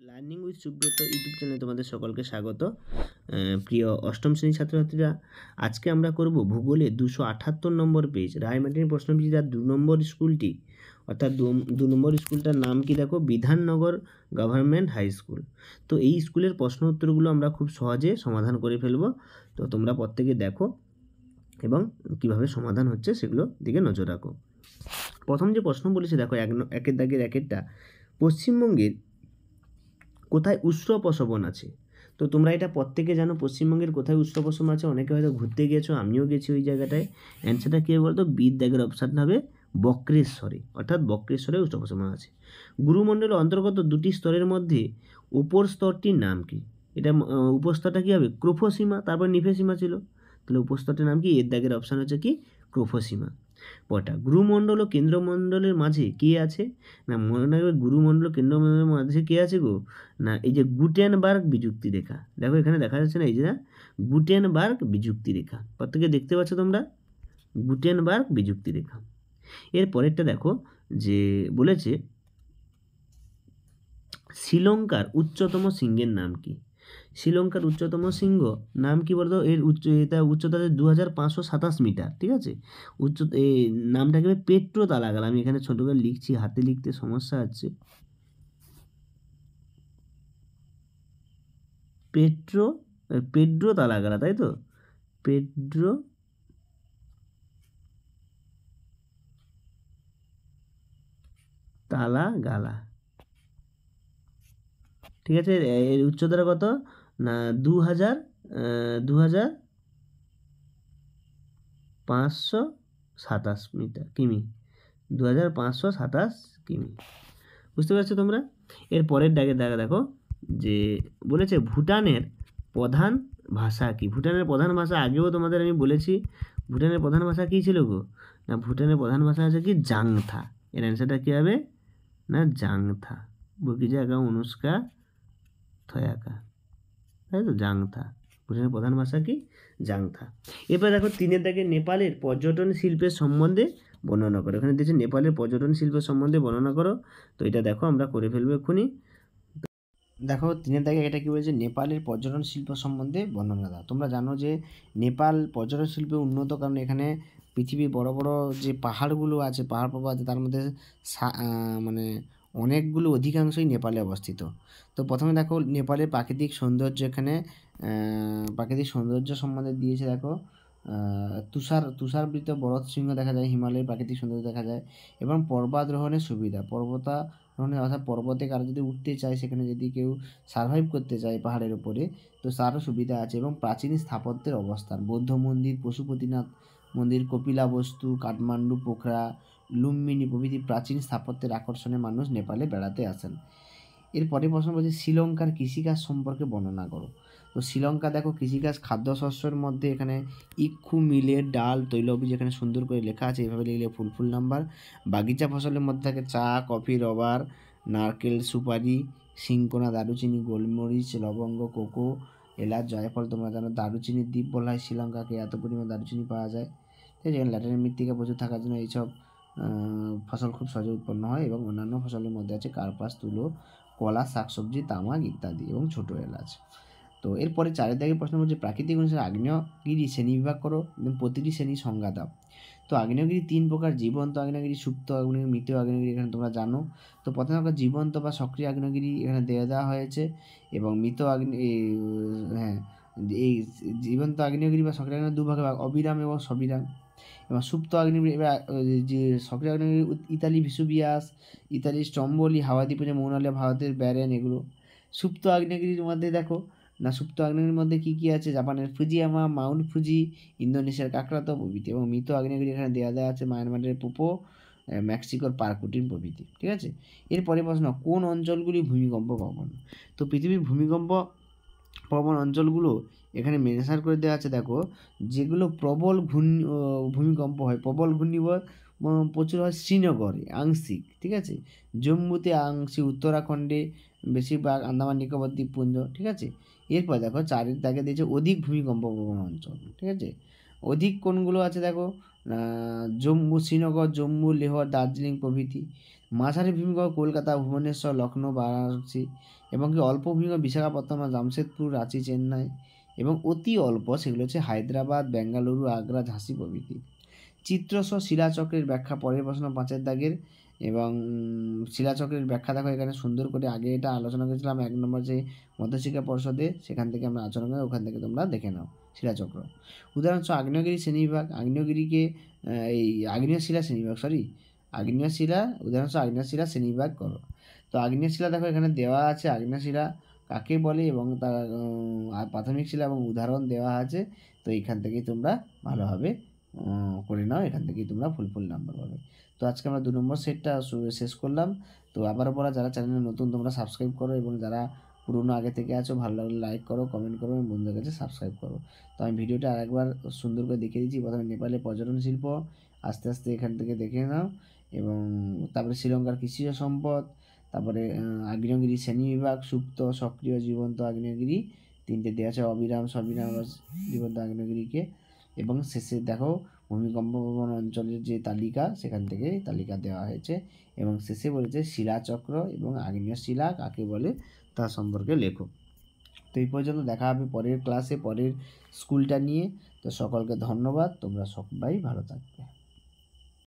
Learning with Subrata YouTube চ্যানেলে তোমাদের সকলকে স্বাগত। প্রিয় অষ্টম শ্রেণীর ছাত্রছাত্রীরা, আজকে আমরা করব ভূগোলে 278 নম্বর পেজ রায়মার্টিন প্রশ্নবিচিত্রার 2 নম্বর স্কুলটি, অর্থাৎ 2 নম্বর স্কুলটার নাম কি দেখো, বিধাননগর গভর্নমেন্ট হাই স্কুল। তো এই স্কুলের প্রশ্ন উত্তরগুলো আমরা খুব সহজে সমাধান করে ফেলব। তো তোমরা প্রত্যেকে দেখো এবং কিভাবে সমাধান হচ্ছে সেগুলো দিকে নজর রাখো। প্রথম যে প্রশ্ন বলেছে দেখো, একের দাগের একেরটা, পশ্চিমবঙ্গের কোথায় উৎস প্রসবন আছে? তো তোমরা এটা প্রত্যেকে জানো, পশ্চিমবঙ্গের কোথায় উৎস প্রসবন আছে। অনেকে হয়তো ঘুরতে গিয়েছো, আমিও গেছি ওই জায়গাটায়। অ্যান্সারটা কী হবে বলতো, বির দাগের অপশান হবে বক্রেশ্বরে, অর্থাৎ বক্রেশ্বরে উৎস প্রসবন আছে। গুরুমণ্ডলের অন্তর্গত দুটি স্তরের মধ্যে উপর স্তরটির নাম কি? এটা উপস্তরটা কী হবে, ক্রোফোসীমা, তারপর নিফেসীমা ছিল, তাহলে উপস্তরটির নাম কি? এর দাগের অপশান হচ্ছে কি, ক্রোফোসীমা। পটা গুরুমণ্ডল ও কেন্দ্রমণ্ডলের মাঝে কে আছে? না, মনে রাখবে, গুরুমণ্ডল ও কেন্দ্রমণ্ডলের মাঝে কে আছে গো? না, এই যে গুটেনবার্গ বিযুক্তি রেখা। দেখো এখানে দেখা যাচ্ছে না, এই যে গুটেনবার্গ বিযুক্তি রেখা, প্রত্যেকে দেখতে পাচ্ছ তোমরা, গুটেনবার্গ বিযুক্তি রেখা। এর পরেরটা দেখো, যে বলেছে শ্রীলঙ্কার উচ্চতম শৃঙ্গের নাম কি? শ্রীলঙ্কার উচ্চতম শৃঙ্গ নাম কি বলতো? এর উচ্চতা 2527 মিটার, ঠিক আছে। এই নামটাকে পেট্রো তালাগালা। আমি এখানে ছোটো করে লিখছি, হাতে লিখতে সমস্যা হচ্ছে। পেড্রো তালাগালা, তাই তো, পেড্রো তালাগালা, ঠিক আছে। এর উচ্চতাটা কত? না, 2527 মিটার, কিমি, 2527 কিমি। বুঝতে পারছো তোমরা? এর পরের দাগে দেখো, যে বলেছে ভুটানের প্রধান ভাষা কি? ভুটানের প্রধান ভাষা আগেও তোমাদের আমি বলেছি, ভুটানের প্রধান ভাষা কী ছিল গো? না, ভুটানের প্রধান ভাষা আছে কি, জাংথা। এর অ্যান্সারটা কী হবে? না, জাংথা। বকিজা একা অনুষ্কা থয়াকা, তাই তো, জাংথা। ভুটানের প্রধান ভাষা কি, জাংথা। এবার দেখো 3-এর দাগে নেপালের পর্যটন শিল্পের সম্বন্ধে বর্ণনা করো। এখানে দিয়েছে নেপালের পর্যটন শিল্পের সম্বন্ধে বর্ণনা করো। তো এটা দেখো আমরা করে ফেলবো এক্ষুনি। দেখো 3-এর দাগে এটা কী বলেছে, নেপালের পর্যটন শিল্প সম্বন্ধে বর্ণনা দাও। তোমরা জানো যে নেপাল পর্যটন শিল্পে উন্নত, কারণ এখানে পৃথিবীর বড় বড় যে পাহাড়গুলো আছে, পাহাড় পর্বত আছে, তার মধ্যে মানে অনেকগুলো অধিকাংশই নেপালে অবস্থিত। তো প্রথমে দেখো নেপালের প্রাকৃতিক সৌন্দর্য, এখানে প্রাকৃতিক সৌন্দর্য সম্বন্ধে দিয়েছে। দেখো তুষারাবৃত বরফ শৃঙ্গ দেখা যায়, হিমালয়ের প্রাকৃতিক সৌন্দর্য দেখা যায়, এবং পর্বতারোহণের সুবিধা, অর্থাৎ পর্বতে কারো যদি উঠতে চায়, সেখানে যদি কেউ সার্ভাইভ করতে চায় পাহাড়ের ওপরে, তো তারও সুবিধা আছে। এবং প্রাচীন স্থাপত্যের অবস্থান, বৌদ্ধ মন্দির, পশুপতিনাথ মন্দির, কপিলাবস্তু, কাঠমান্ডু, পোখরা, লুম্বিনী প্রভৃতি প্রাচীন স্থাপত্যের আকর্ষণে মানুষ নেপালে বেড়াতে আসেন। এরপরে প্রশ্ন বলছে শ্রীলঙ্কার কৃষিকাজ সম্পর্কে বর্ণনা করো। তো শ্রীলঙ্কা দেখো কৃষিকাজ, খাদ্যশস্যের মধ্যে এখানে ইক্ষু, মিলেট, ডাল, তৈলবীজ, এখানে সুন্দর করে লেখা আছে, এভাবে লিখলে ফুল নাম্বার। বাগিচা ফসলের মধ্যে থাকে চা, কফি, রবার, নারকেল, সুপারি, সিংকোনা, দারুচিনি, গোলমরিচ, লবঙ্গ, কোকো, এলাচ, জয়ফল। তোমরা জানো দারুচিনির দ্বীপ বলা হয় শ্রীলঙ্কাকে, এত পরিমাণ দারুচিনি পাওয়া যায়। ঠিক আছে, ল্যাটেরাইট মৃত্তিকা প্রচুর থাকার জন্য এইসব ফসল খুব সহজে উৎপন্ন হয়। এবং অন্যান্য ফসলের মধ্যে আছে কার্পাস, তুলো, কলা, শাকসবজি, তামাক ইত্যাদি, এবং ছোটো এলাচ। তো এরপরে 4-এর দাগের প্রশ্ন বলছে প্রাকৃতিক অনুসারে আগ্নেয়গিরি শ্রেণীবিভাগ করো এবং প্রতিটি শ্রেণীর সংজ্ঞা দাও। তো আগ্নেয়গিরি 3 প্রকার, জীবন্ত আগ্নেয়গিরি, সুপ্ত আগ্নেয়গিরি, মৃত আগ্নেয়গিরি, এখানে তোমরা জানো। তো প্রথমে জীবন্ত বা সক্রিয় আগ্নেয়গিরি এখানে দেওয়া হয়েছে, এবং মৃত এই জীবন্ত আগ্নেয়গিরি বা সক্রিয় আগ্নেয়গিরি 2 ভাগে ভাগ, অবিরাম এবং সবিরাম। এবং সুপ্ত আগ্নেয়গিরি, যে সক্রিয় আগ্নেয়গিরি, ইতালি ভিসুভিয়াস, ইতালির স্ট্রম্বোলি, হাওয়া দ্বীপপুঞ্জ, মৌনালিয়া, ভারতের ব্যারেন, এগুলো। সুপ্ত আগ্নেয়গিরির মধ্যে দেখো না, সুপ্ত আগ্নেয়গিরির মধ্যে কী কী আছে, জাপানের ফুজিয়ামা, মাউন্ট ফুজি, ইন্দোনেশিয়ার কাকরাতো প্রভৃতি। এবং মৃত আগ্নেয়গিরি এখানে দেওয়া আছে মায়ানমারের পোপো, মেক্সিকোর পারকুটিন প্রভৃতি। ঠিক আছে, এরপরে প্রশ্ন, কোন অঞ্চলগুলি ভূমিকম্প প্রবণ? তো পৃথিবীর ভূমিকম্প প্রবণ অঞ্চলগুলো এখানে মেনশন করে দেওয়া আছে। দেখো যেগুলো প্রবল ভূমিকম্প হয়, প্রবল ঘূর্ণিঝড় প্রচুর হয় শ্রীনগরে আংশিক, ঠিক আছে, জম্মুতে আংশিক, উত্তরাখণ্ডে বেশিরভাগ, আন্দামান নিকোবর দ্বীপপুঞ্জ। ঠিক আছে, এরপর দেখো 4-এর দাগে দিয়েছে অধিক ভূমিকম্প প্রবণ অঞ্চল। ঠিক আছে, অধিক কোনগুলো আছে দেখো, জম্মু, শ্রীনগর, জম্মু, লেহ, দার্জিলিং প্রভৃতি। মাঝারি ভূমিকম্প কলকাতা, ভুবনেশ্বর, লখনৌ, বারাণসী এবং কি অল্প ভূমিকম্প বিশাখাপত্তনম, জামশেদপুর, রাঁচি, চেন্নাই এবং অতি অল্প সেগুলো হচ্ছে হায়দ্রাবাদ, বেঙ্গালুরু, আগ্রা, ঝাঁসি প্রভৃতি। চিত্রসহ শিলাচক্রের ব্যাখ্যা পরের প্রশ্ন 5-এর দাগের এবং শিলাচক্রের ব্যাখ্যা দেখো এখানে সুন্দর করে আগে এটা আলোচনা করেছিলাম 1 নম্বর যে মধ্যশিক্ষা পর্ষদে, সেখান থেকে আমরা আলোচনা করি, ওখান থেকে তোমরা দেখে নাও শিলাচক্র। উদাহরণস্বরূপ আগ্নেয়গিরি শ্রেণীবিভাগ, আগ্নেয়গিরিকে এই আগ্নেয় শিলা শ্রেণীবিভাগ আগ্নেয় শিলা, উদাহরণস্বরূপ আগ্নেয় শিলা শ্রেণীবিভাগ করো। তো আগ্নেয় শিলা দেখো এখানে দেওয়া আছে আগ্নেয় শিলা কাকে বলে এবং তার প্রাথমিক শিলা এবং উদাহরণ দেওয়া আছে। তো এইখান থেকেই তোমরা ভালোভাবে করে নাও, এখান থেকেই তোমরা ফুল নাম্বার পাবে। তো আজকে আমরা 2 নম্বর সেটটা শেষ করলাম। তো আবারও বলা, যারা চ্যানেলে নতুন তোমরা সাবস্ক্রাইব করো এবং যারা পুরনো আগে থেকে আছো ভালো লাগলে লাইক করো, কমেন্ট করো এবং বন্ধুদের কাছে সাবস্ক্রাইব করো। তো আমি ভিডিওটা আরেকবার সুন্দর করে দেখিয়ে দিচ্ছি। প্রথমে নেপালের পর্যটন শিল্প, আস্তে আস্তে এখান থেকে দেখে নাও এবং তারপরে শ্রীলঙ্কার কৃষি সম্পদ, তারপরে আগ্নেয়গিরি শ্রেণীবিভাগ, সুপ্ত, সক্রিয়, জীবন্ত আগ্নেয়গিরি 3টে দেওয়া আছে, অবিরাম, সবিরাম, জীবন্ত আগ্নেয়গিরিকে। এবং শেষে দেখো ভূমিকম্প প্রবণ অঞ্চলের যে তালিকা, সেখান থেকে তালিকা দেওয়া হয়েছে এবং শেষে বলেছে শিলাচক্র এবং আগ্নেয় শিলা কাকে বলে তা সম্পর্কে লেখো। তো এই পর্যন্ত, দেখা হবে পরের ক্লাসে পরের স্কুলটা নিয়ে। তো সকলকে ধন্যবাদ, তোমরা সবাই ভালো থাকবে।